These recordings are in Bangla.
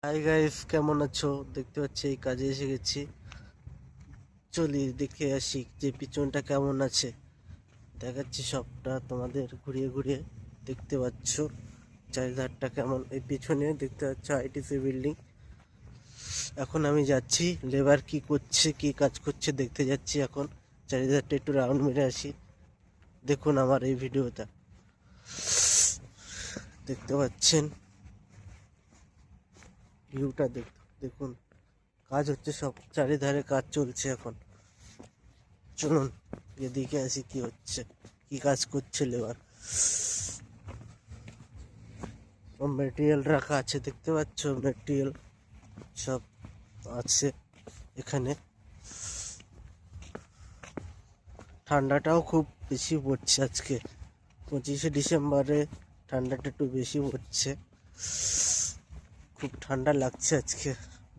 হাই গাইস, কেমন আছো? দেখতে পাচ্ছি এই কাজে এসে গেছি। চলি দেখে আসি যে পিছনটা কেমন আছে। দেখাচ্ছি সবটা তোমাদের ঘুরিয়ে ঘুরিয়ে। দেখতে পাচ্ছ চারিধারটা কেমন। এই পিছনে দেখতে পাচ্ছ আইটিসি বিল্ডিং। এখন আমি যাচ্ছি, লেবার কি করছে, কি কাজ করছে দেখতে যাচ্ছি। এখন চারিধারটা একটু রাউন্ড মেরে আসি। দেখুন আমার এই ভিডিওটা, দেখতে পাচ্ছেন ভিউটা। দেখুন কাজ হচ্ছে, সব চারিধারে কাজ চলছে এখন। চলুন এদিকে আসি কি হচ্ছে, কি কাজ করছে লেবার। সব মেটেরিয়াল রাখা আছে, দেখতে পাচ্ছ মেটেরিয়াল সব আছে এখানে। ঠান্ডাটাও খুব বেশি পড়ছে আজকে, 25শে ডিসেম্বরে ঠান্ডাটা একটু বেশি পড়ছে। খুব ঠান্ডা লাগছে আজকে।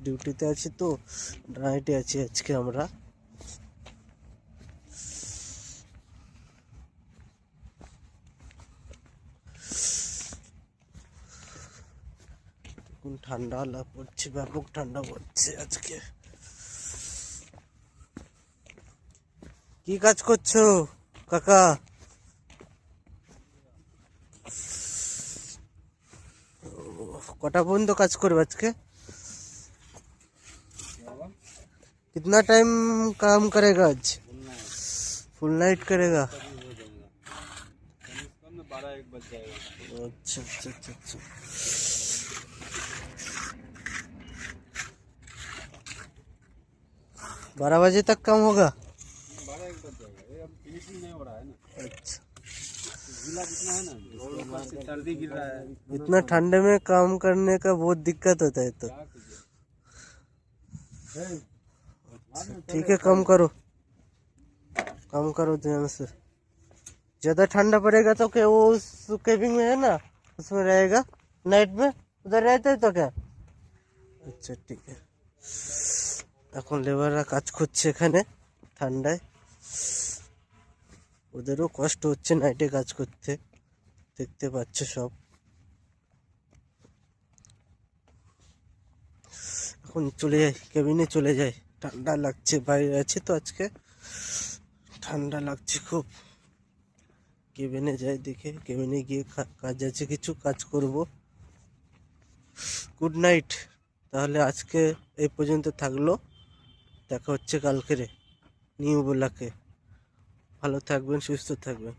ডিউটিতে আছি তো, নাইটে আছি আজকে আমরা। ঠান্ডা পড়ছে, ব্যাপক ঠান্ডা পড়ছে আজকে। কি কাজ করছো কাকা? কটা পর্যন্ত কাজ করবে আজকে? कितना टाइम काम करेगा आज? फुल नाइट करेगा। अच्छा अच्छा अच्छा अच्छा। 12 बजे तक काम होगा। 12-1 बज जाएगा। ये अब फिनिशिंग नहीं हो रहा है ना। अच्छा, गीला जितना है ना, ऊपर से सर्दी गिर रहा है। इतना ठंडे में काम करने का बहुत दिक्कत होता है तो। क्या कीजिए? ठीक है, काम करो, काम करो ध्यान से। ज्यादा ठंडा पड़ेगा तो क्या वो उस केबिन में है ना, उसमें रहेगा नाइट में, उधर रहते है तो क्या। আচ্ছা ঠিক আছে। এখন লেবাররা কাজ করছে এখানে ঠান্ডায়, ওদেরও কষ্ট হচ্ছে নাইটে কাজ করতে, দেখতে পাচ্ছ সব। এখন চলে যাই, কেবিনে চলে যাই। ঠান্ডা লাগছে, বাইরে আছে তো আজকে, ঠান্ডা লাগছে খুব। কেবিনে যাই, দেখে কেবিনে গিয়ে কাজ আছে, কিছু কাজ করব। Good night. তাহলে আজকে এই পর্যন্ত থাকলো, দেখা হচ্ছে কালকেরে নিউ ব্লকে। ভালো থাকবেন, সুস্থ থাকবেন।